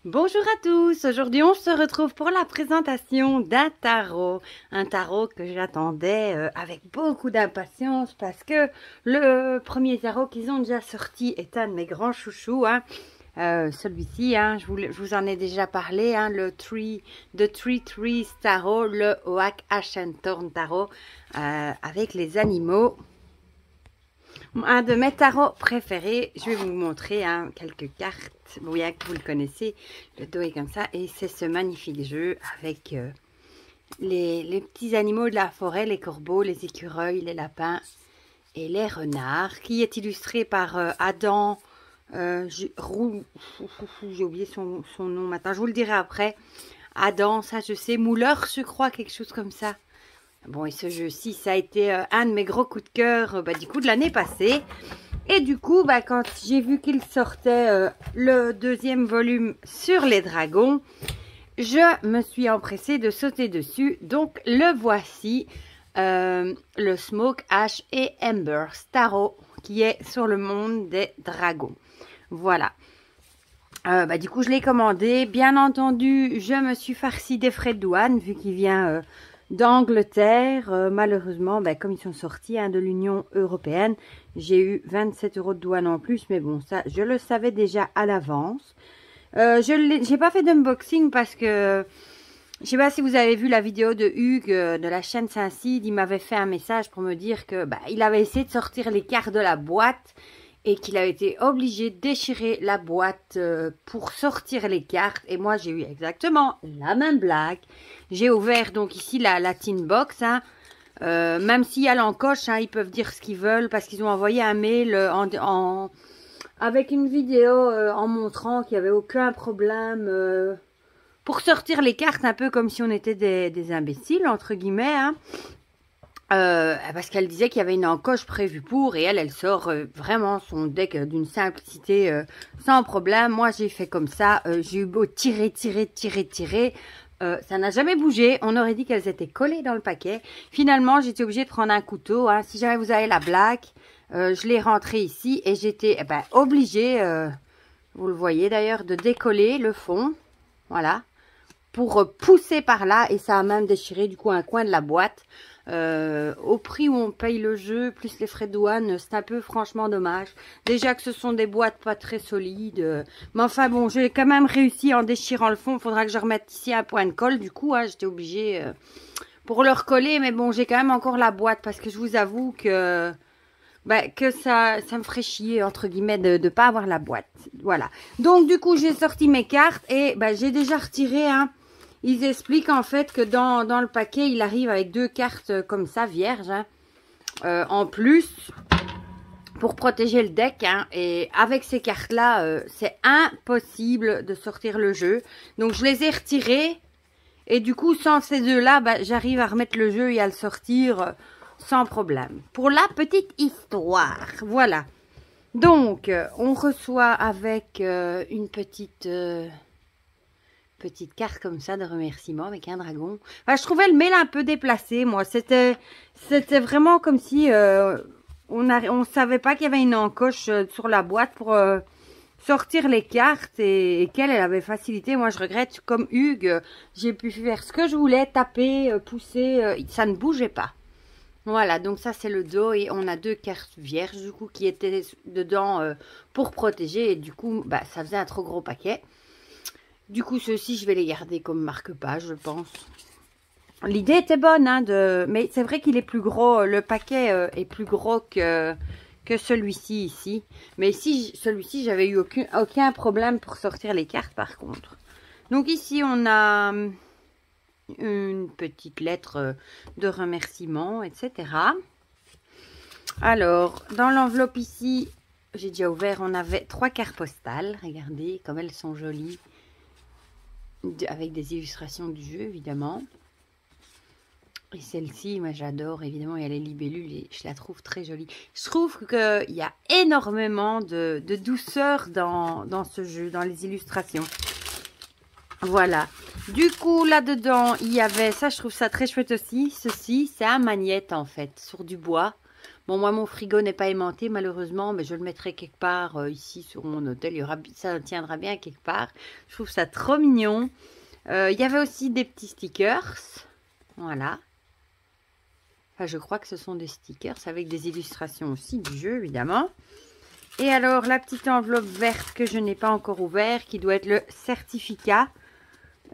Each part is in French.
Bonjour à tous, aujourd'hui on se retrouve pour la présentation d'un tarot. Un tarot que j'attendais avec beaucoup d'impatience parce que le premier tarot qu'ils ont déjà sorti est un de mes grands chouchous. Celui-ci, je vous en ai déjà parlé, le The Three Trees Tarot, le Oak Ashenthorn Tarot avec les animaux. Un de mes tarots préférés, je vais vous montrer quelques cartes, bien que vous le connaissez, le dos est comme ça, et c'est ce magnifique jeu avec les petits animaux de la forêt, les corbeaux, les écureuils, les lapins et les renards, qui est illustré par Adam, j'ai oublié son nom maintenant, je vous le dirai après, Adam, ça je sais, Muller je crois, quelque chose comme ça. Bon, et ce jeu-ci, ça a été un de mes gros coups de cœur du coup de l'année passée. Et du coup, quand j'ai vu qu'il sortait le deuxième volume sur les dragons, je me suis empressée de sauter dessus. Donc, le voici, le Smoke, Ash et Ember Tarot, qui est sur le monde des dragons. Voilà. Du coup, je l'ai commandé. Bien entendu, je me suis farci des frais de douane, vu qu'il vient d'Angleterre. Malheureusement, comme ils sont sortis de l'Union européenne, j'ai eu 27 € de douane en plus, mais bon, ça, je le savais déjà à l'avance. Je n'ai pas fait d'unboxing parce que, je sais pas si vous avez vu la vidéo de Hugues de la chaîne Saint-Cide, il m'avait fait un message pour me dire que il avait essayé de sortir les cartes de la boîte et qu'il a été obligé de déchirer la boîte pour sortir les cartes. Et moi, j'ai eu exactement la même blague. J'ai ouvert donc ici la tin box. Même s'il y a l'encoche, ils peuvent dire ce qu'ils veulent parce qu'ils ont envoyé un mail avec une vidéo en montrant qu'il n'y avait aucun problème pour sortir les cartes, un peu comme si on était des imbéciles, entre guillemets. Parce qu'elle disait qu'il y avait une encoche prévue pour, et elle sort vraiment son deck d'une simplicité sans problème. Moi, j'ai fait comme ça, j'ai eu beau tirer, ça n'a jamais bougé. On aurait dit qu'elles étaient collées dans le paquet. Finalement, j'étais obligée de prendre un couteau. Si jamais vous avez la blague, je l'ai rentré ici et j'étais obligée, vous le voyez d'ailleurs, de décoller le fond, voilà, pour pousser par là, et ça a même déchiré du coup un coin de la boîte. Au prix où on paye le jeu, plus les frais de douane, c'est un peu franchement dommage. Déjà que ce sont des boîtes pas très solides. Mais enfin bon, j'ai quand même réussi en déchirant le fond. Il faudra que je remette ici un point de colle. Du coup, j'étais obligée pour le recoller. Mais bon, j'ai quand même encore la boîte parce que je vous avoue que ça me ferait chier, entre guillemets, de ne pas avoir la boîte. Voilà. Donc, du coup, j'ai sorti mes cartes et j'ai déjà retiré Ils expliquent en fait que dans le paquet, il arrive avec 2 cartes comme ça, vierges, en plus, pour protéger le deck. Et avec ces cartes-là, c'est impossible de sortir le jeu. Donc, je les ai retirées. Et du coup, sans ces deux-là, j'arrive à remettre le jeu et à le sortir sans problème. Pour la petite histoire, voilà. Donc, on reçoit avec une petite carte comme ça de remerciement avec un dragon. Je trouvais le mail un peu déplacé, moi. C'était vraiment comme si on savait pas qu'il y avait une encoche sur la boîte pour sortir les cartes et qu'elle avait facilité. Moi, je regrette, comme Hugues, j'ai pu faire ce que je voulais, taper, pousser, ça ne bougeait pas. Voilà, donc ça c'est le dos et on a 2 cartes vierges du coup qui étaient dedans pour protéger et du coup ça faisait un trop gros paquet. Du coup, ceux-ci, je vais les garder comme marque-page, je pense. L'idée était bonne, mais c'est vrai qu'il est plus gros. Le paquet est plus gros que celui-ci ici. Mais ici, celui-ci, j'avais eu aucun problème pour sortir les cartes, par contre. Donc ici, on a une petite lettre de remerciement, etc. Alors, dans l'enveloppe ici, j'ai déjà ouvert, on avait 3 cartes postales. Regardez comme elles sont jolies. Avec des illustrations du jeu, évidemment. Et celle-ci, moi, j'adore, évidemment. Il y a les libellules et je la trouve très jolie. Je trouve qu'il y a énormément de douceur dans ce jeu, dans les illustrations. Voilà. Du coup, là-dedans, il y avait... Ça, je trouve ça très chouette aussi. Ceci, c'est un magnète, en fait, sur du bois. Bon, moi, mon frigo n'est pas aimanté, malheureusement, mais je le mettrai quelque part ici sur mon hôtel. Ça tiendra bien quelque part. Je trouve ça trop mignon. Il y avait aussi des petits stickers. Voilà. Enfin, je crois que ce sont des stickers avec des illustrations aussi du jeu, évidemment. Et alors, la petite enveloppe verte que je n'ai pas encore ouverte, qui doit être le certificat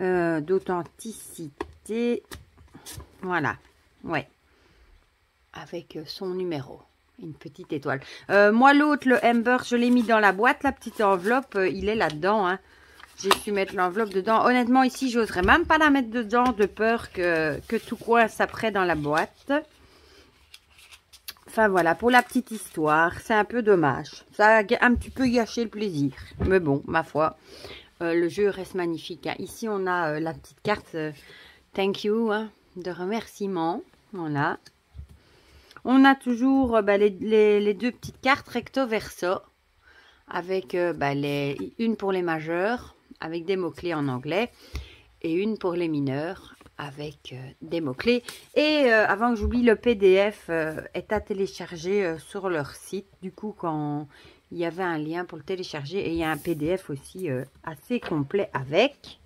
d'authenticité. Voilà. Ouais. Avec son numéro. Une petite étoile. Moi, l'autre, le Amber, je l'ai mis dans la boîte. La petite enveloppe, il est là-dedans. Hein. J'ai su mettre l'enveloppe dedans. Honnêtement, ici, j'oserais même pas la mettre dedans de peur que tout coince après dans la boîte. Enfin, voilà, pour la petite histoire. C'est un peu dommage. Ça a un petit peu gâché le plaisir. Mais bon, ma foi, le jeu reste magnifique. Hein. Ici, on a la petite carte thank you hein, de remerciement. Voilà. On a toujours les deux petites cartes recto verso. Avec une pour les majeurs, avec des mots-clés en anglais. Et une pour les mineurs, avec des mots-clés. Et avant que j'oublie, le PDF est à télécharger sur leur site. Du coup, quand il y avait un lien pour le télécharger. Et il y a un PDF aussi assez complet avec.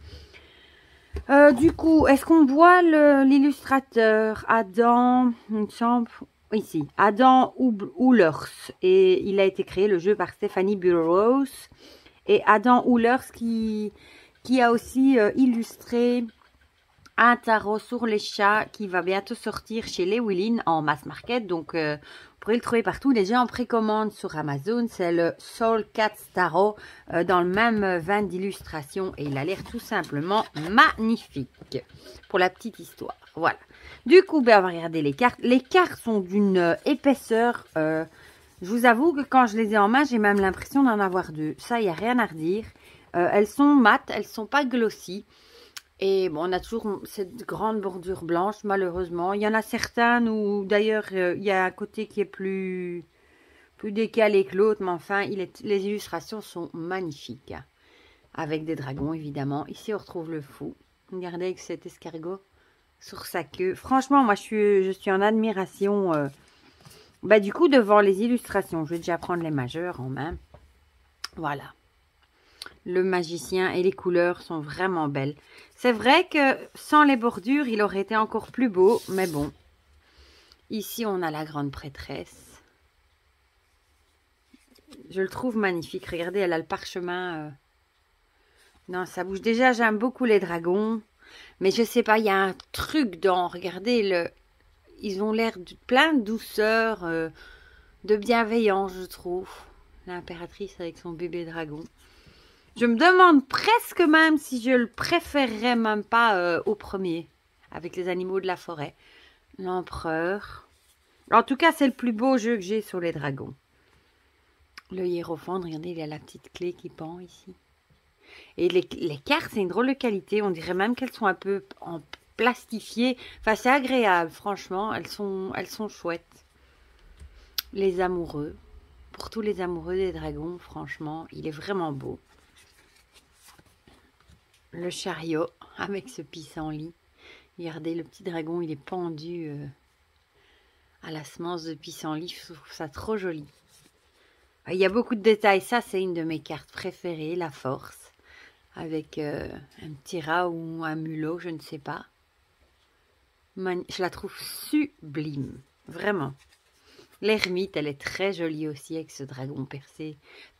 Du coup, est-ce qu'on voit l'illustrateur Adam, il me semble, ici, Adam Oehlers. Et il a été créé, le jeu, par Stephanie Burrows. Et Adam Oehlers qui a aussi illustré un tarot sur les chats qui va bientôt sortir chez Les Willin en mass market. Donc, vous pourrez le trouver partout. Déjà en précommande sur Amazon. C'est le Soul Cat Tarot dans le même vin d'illustration. Et il a l'air tout simplement magnifique. Pour la petite histoire. Voilà. Du coup, ben, on va regarder les cartes. Les cartes sont d'une épaisseur... je vous avoue que quand je les ai en main, j'ai même l'impression d'en avoir deux. Ça, il n'y a rien à redire. Elles sont mates, elles ne sont pas glossy. Et bon, on a toujours cette grande bordure blanche, malheureusement. Il y en a certaines où, d'ailleurs, il y a un côté qui est plus décalé que l'autre. Mais enfin, les illustrations sont magnifiques. Hein. Avec des dragons, évidemment. Ici, on retrouve le fou. Regardez avec cet escargot sur sa queue. Franchement, moi, je suis en admiration... du coup, devant les illustrations, je vais déjà prendre les majeurs en main. Voilà. Le magicien et les couleurs sont vraiment belles. C'est vrai que sans les bordures, il aurait été encore plus beau. Mais bon. Ici, on a la grande prêtresse. Je le trouve magnifique. Regardez, elle a le parchemin. Non, ça bouge. Déjà, j'aime beaucoup les dragons. Mais je sais pas, il y a un truc dans... Regardez, ils ont l'air plein de douceur, de bienveillance, je trouve. L'impératrice avec son bébé dragon. Je me demande presque même si je le préférerais même pas au premier, avec les animaux de la forêt. L'empereur. En tout cas, c'est le plus beau jeu que j'ai sur les dragons. Le hiérophant, regardez, il y a la petite clé qui pend ici. Et les cartes, c'est une drôle de qualité. On dirait même qu'elles sont un peu en plastifiées. Enfin, c'est agréable, franchement. Elles sont chouettes. Les amoureux. Pour tous les amoureux des dragons, franchement, il est vraiment beau. Le chariot avec ce pissenlit. Regardez, le petit dragon, il est pendu à la semence de pissenlit. Je trouve ça trop joli. Il y a beaucoup de détails. Ça, c'est une de mes cartes préférées, la force. Avec un petit rat ou un mulot, je ne sais pas. Je la trouve sublime. Vraiment. L'ermite, elle est très jolie aussi avec ce dragon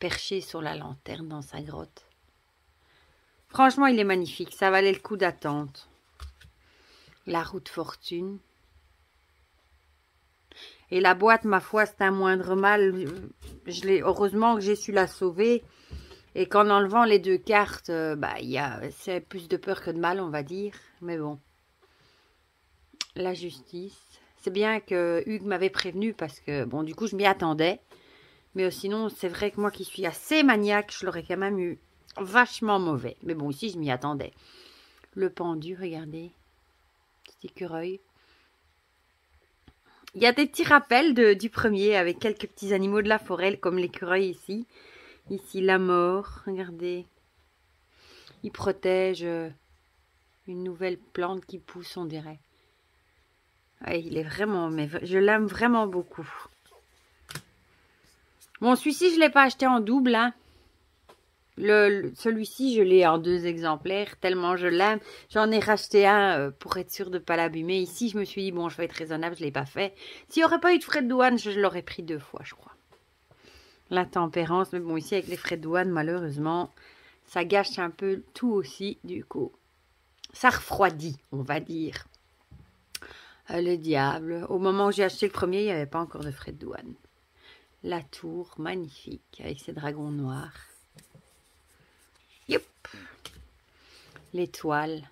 perché sur la lanterne dans sa grotte. Franchement, il est magnifique. Ça valait le coup d'attente. La roue de fortune. Et la boîte, ma foi, c'est un moindre mal. Heureusement que j'ai su la sauver. Et qu'en enlevant les deux cartes, c'est plus de peur que de mal, on va dire. Mais bon. La justice. C'est bien que Hugues m'avait prévenu parce que, bon, du coup, je m'y attendais. Mais sinon, c'est vrai que moi qui suis assez maniaque, je l'aurais quand même eu vachement mauvais. Mais bon, ici, je m'y attendais. Le pendu, regardez. Petit écureuil. Il y a des petits rappels du premier avec quelques petits animaux de la forêt, comme l'écureuil ici. Ici, la mort, regardez. Il protège une nouvelle plante qui pousse, on dirait. Ouais, il est vraiment, mais je l'aime vraiment beaucoup. Bon, celui-ci, je ne l'ai pas acheté en double, hein. Celui-ci, je l'ai en 2 exemplaires, tellement je l'aime. J'en ai racheté un pour être sûre de ne pas l'abîmer. Ici, je me suis dit, bon, je vais être raisonnable, je ne l'ai pas fait. S'il n'y aurait pas eu de frais de douane, je l'aurais pris 2 fois, je crois. La tempérance, mais bon, ici, avec les frais de douane, malheureusement, ça gâche un peu tout aussi, du coup. Ça refroidit, on va dire. Le diable. Au moment où j'ai acheté le premier, il n'y avait pas encore de frais de douane. La tour, magnifique, avec ses dragons noirs. Yep. L'étoile.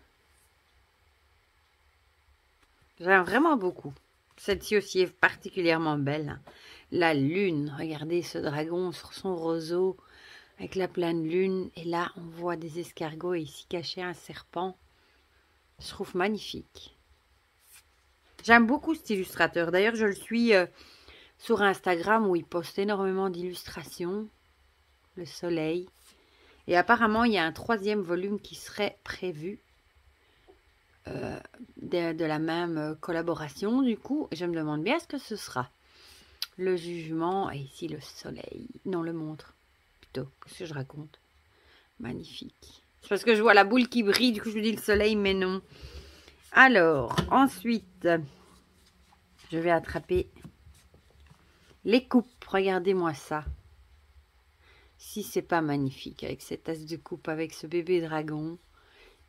J'aime vraiment beaucoup. Celle-ci aussi est particulièrement belle. La lune, regardez ce dragon sur son roseau avec la pleine lune. Et là, on voit des escargots et ici caché un serpent. Je trouve magnifique. J'aime beaucoup cet illustrateur. D'ailleurs, je le suis sur Instagram où il poste énormément d'illustrations. Le soleil. Et apparemment, il y a un 3e volume qui serait prévu de la même collaboration. Du coup, je me demande bien ce que ce sera. Le jugement et ici le soleil. Non, le montre. Plutôt, qu'est-ce que je raconte? Magnifique. C'est parce que je vois la boule qui brille, du coup je me dis le soleil, mais non. Alors, ensuite, je vais attraper les coupes. Regardez-moi ça. Si c'est pas magnifique avec cette tasse de coupe, avec ce bébé dragon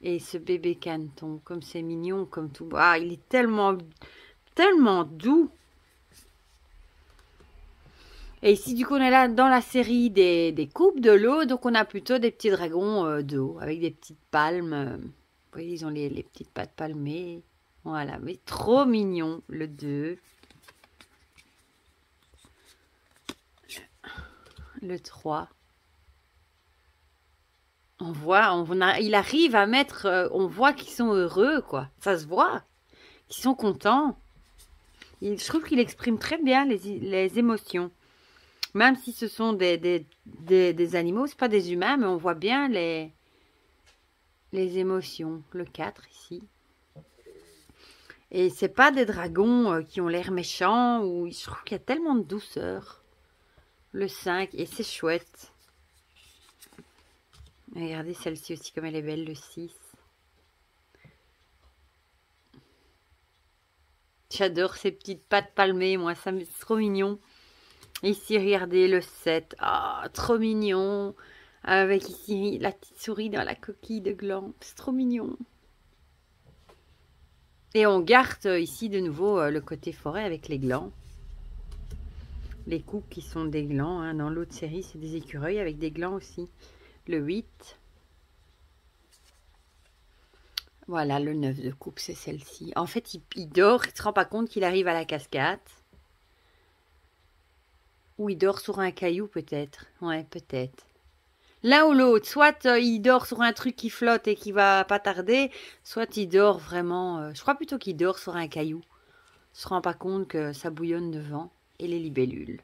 et ce bébé caneton, comme c'est mignon, comme tout. Ah, il est tellement doux. Et ici, du coup, on est là dans la série des coupes de l'eau. Donc, on a plutôt des petits dragons d'eau avec des petites palmes. Vous voyez, ils ont les petites pattes palmées. Voilà, mais trop mignon, le 2. Le 3. On voit, il arrive à mettre, on voit qu'ils sont heureux, quoi. Ça se voit, qu'ils sont contents. Je trouve qu'il exprime très bien les émotions. Même si ce sont des animaux, c'est pas des humains, mais on voit bien les émotions. Le 4 ici. Et c'est pas des dragons qui ont l'air méchants, ou je trouve qu'il y a tellement de douceur. Le 5, et c'est chouette. Regardez celle-ci aussi comme elle est belle, le 6. J'adore ces petites pattes palmées, moi, ça c'est trop mignon. Ici, regardez le 7. Ah, trop mignon. Avec ici la petite souris dans la coquille de gland. C'est trop mignon. Et on garde ici de nouveau le côté forêt avec les glands. Les coupes qui sont des glands. Hein. Dans l'autre série, c'est des écureuils avec des glands aussi. Le 8. Voilà, le 9 de coupe, c'est celle-ci. En fait, il dort, il ne se rend pas compte qu'il arrive à la cascade. Ou il dort sur un caillou, peut-être. Ouais, peut-être. L'un ou l'autre. Soit il dort sur un truc qui flotte et qui va pas tarder, soit il dort vraiment... je crois plutôt qu'il dort sur un caillou. Il ne se rend pas compte que ça bouillonne devant. Et les libellules.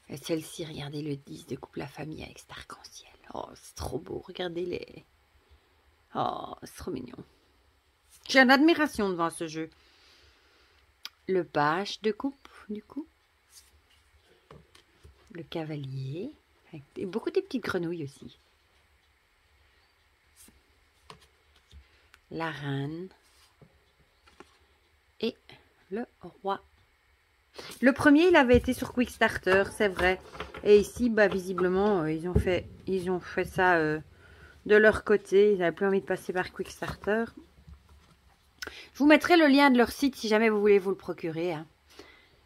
Et celle-ci, regardez le 10 de coupe la famille avec cet arc-en-ciel. Oh, c'est trop beau. Regardez les... Oh, c'est trop mignon. J'ai une admiration devant ce jeu. Le page de coupe, du coup. Le cavalier. Et beaucoup de petites grenouilles aussi. La reine. Et le roi. Le premier, il avait été sur Quickstarter, c'est vrai. Et ici, bah, visiblement, ils ont fait ça de leur côté. Ils n'avaient plus envie de passer par Quickstarter. Je vous mettrai le lien de leur site si jamais vous voulez vous le procurer. Hein.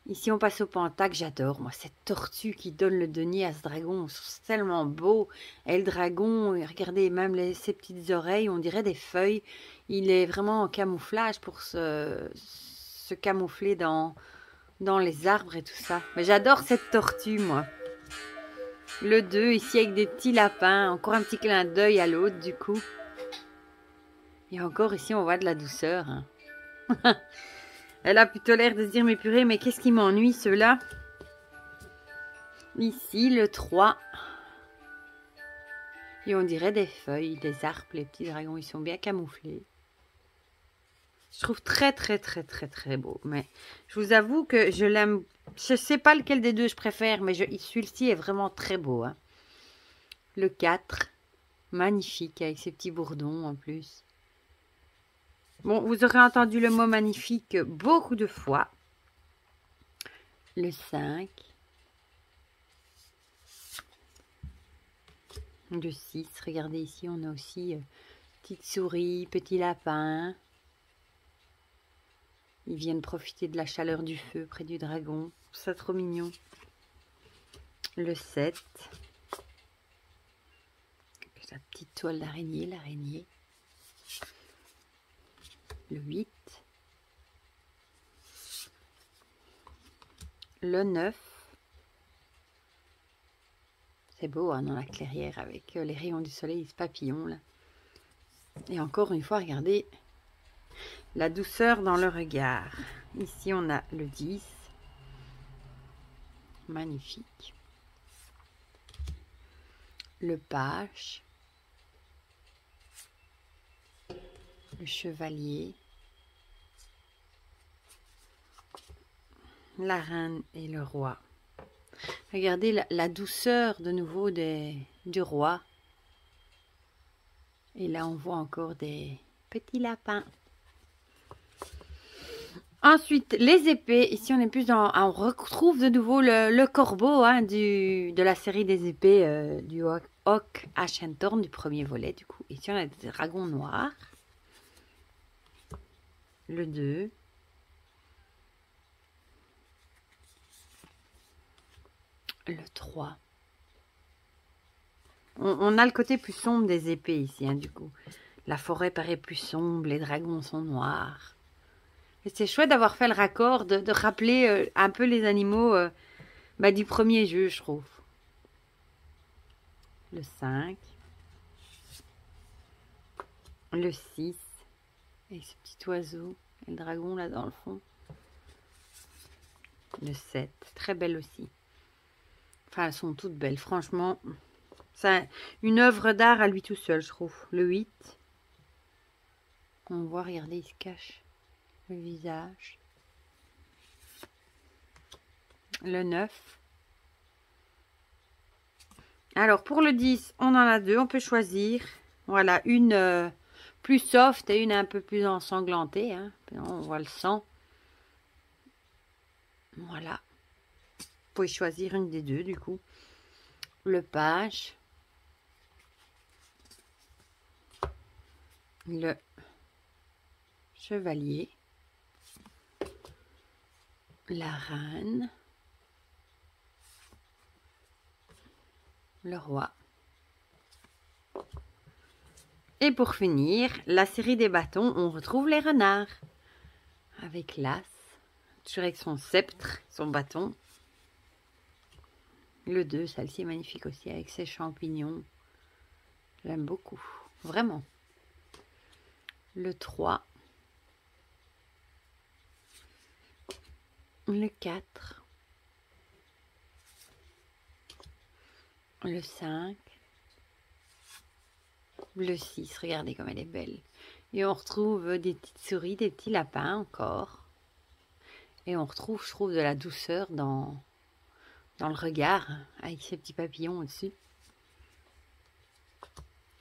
Ici, on passe au Pentacle. J'adore, moi, cette tortue qui donne le denier à ce dragon. C'est tellement beau. Et le dragon, regardez, même ses petites oreilles, on dirait des feuilles. Il est vraiment en camouflage pour se camoufler dans les arbres et tout ça. Mais j'adore cette tortue, moi. Le 2, ici, avec des petits lapins. Encore un petit clin d'œil à l'autre, du coup. Et encore, ici, on voit de la douceur. Hein. Elle a plutôt l'air de se dire, mais purée, mais qu'est-ce qui m'ennuie, ceux-là? Ici, le 3. Et on dirait des feuilles, des arbres. Les petits dragons, ils sont bien camouflés. Je trouve très beau. Mais je vous avoue que je l'aime. Je sais pas lequel des deux je préfère, mais celui-ci est vraiment très beau. Hein. Le 4, magnifique, avec ses petits bourdons en plus. Bon, vous aurez entendu le mot magnifique beaucoup de fois. Le 5. Le 6. Regardez ici, on a aussi petite souris, petit lapin. Ils viennent profiter de la chaleur du feu près du dragon. C'est trop mignon. Le 7. Sa petite toile d'araignée, l'araignée. Le 8. Le 9. C'est beau hein, dans la clairière avec les rayons du soleil, ce papillon là. Et encore une fois, regardez la douceur dans le regard. Ici, on a le 10. Magnifique. Le page. Le chevalier. La reine et le roi. Regardez la douceur de nouveau du roi. Et là, on voit encore des petits lapins. Ensuite, les épées. Ici, on est plus dans... On retrouve de nouveau le corbeau hein, de la série des épées du Hawk Ashenthorn, du premier volet. Du coup, ici, on a des dragons noirs. Le 2. Le 3. On a le côté plus sombre des épées ici, hein, du coup. La forêt paraît plus sombre, les dragons sont noirs. Et c'est chouette d'avoir fait le raccord, de rappeler un peu les animaux du premier jeu, je trouve. Le 5. Le 6. Et ce petit oiseau, et le dragon là dans le fond. Le 7. Très belle aussi. Enfin, elles sont toutes belles, franchement. C'est une œuvre d'art à lui tout seul, je trouve. Le 8. On voit, regardez, il se cache le visage. Le 9. Alors, pour le 10, on en a deux. On peut choisir. Voilà, une plus soft et une un peu plus ensanglantée. Hein. On voit le sang. Voilà. Vous pouvez choisir une des deux, du coup. Le page. Le chevalier. La reine. Le roi. Et pour finir, la série des bâtons, on retrouve les renards. Avec l'as. Toujours avec son sceptre, son bâton. Le 2, celle-ci est magnifique aussi, avec ses champignons. J'aime beaucoup, vraiment. Le 3. Le 4. Le 5. Le 6, regardez comme elle est belle. Et on retrouve des petites souris, des petits lapins encore. Et on retrouve, je trouve, de la douceur dans le regard, avec ces petits papillons au-dessus.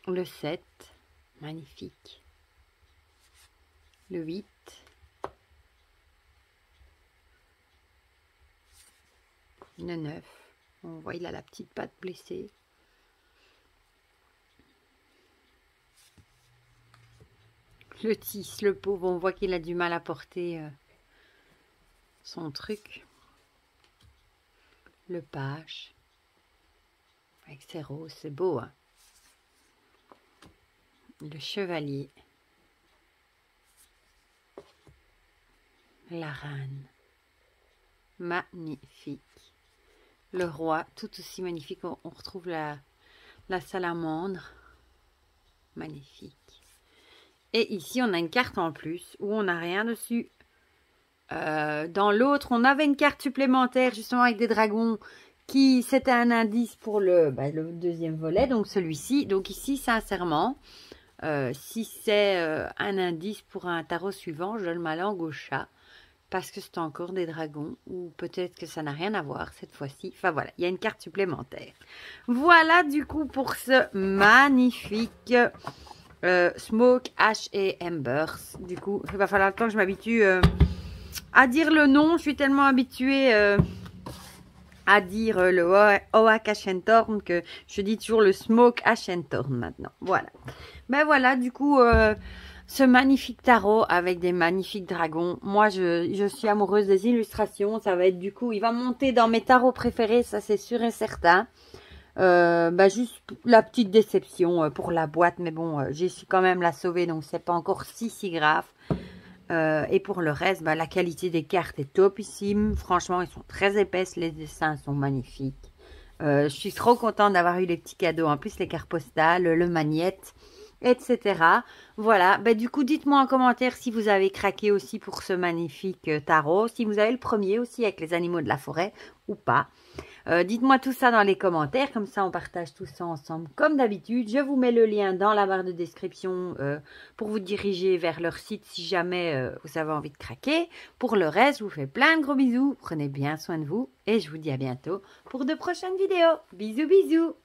Le 7, magnifique. Le 8. Le 9. On voit, il a la petite patte blessée. Le 10, le pauvre, on voit qu'il a du mal à porter son truc. Le page. Avec ses roses, c'est beau. Hein? Le chevalier. La reine. Magnifique. Le roi, tout aussi magnifique. On retrouve la salamandre. Magnifique. Et ici, on a une carte en plus où on n'a rien dessus. Dans l'autre, on avait une carte supplémentaire justement avec des dragons qui c'était un indice pour le deuxième volet, donc celui-ci. Donc ici, sincèrement, Si c'est un indice pour un tarot suivant, je donne ma langue au chat. Parce que c'est encore des dragons, ou peut-être que ça n'a rien à voir cette fois-ci. Enfin voilà, il y a une carte supplémentaire. Voilà du coup pour ce magnifique Smoke, Ash et Embers. Du coup, il va falloir que je m'habitue à dire le nom. Je suis tellement habituée à dire le Oak Ashenthorn que je dis toujours le Smoke Ashenthorn maintenant. Voilà. Ben voilà, du coup... ce magnifique tarot avec des magnifiques dragons. Moi, je suis amoureuse des illustrations. Ça va être du coup, il va monter dans mes tarots préférés, ça c'est sûr et certain. Juste la petite déception pour la boîte, mais bon, j'ai su quand même la sauver, donc c'est pas encore si grave. Et pour le reste, la qualité des cartes est topissime. Franchement, ils sont très épaisses, les dessins sont magnifiques. Je suis trop contente d'avoir eu les petits cadeaux. En plus, les cartes postales, le magnète, etc. Voilà, du coup dites-moi en commentaire si vous avez craqué aussi pour ce magnifique tarot, si vous avez le premier aussi avec les animaux de la forêt ou pas. Dites-moi tout ça dans les commentaires, comme ça on partage tout ça ensemble comme d'habitude. Je vous mets le lien dans la barre de description pour vous diriger vers leur site si jamais vous avez envie de craquer. Pour le reste, je vous fais plein de gros bisous, prenez bien soin de vous et je vous dis à bientôt pour de prochaines vidéos. Bisous bisous.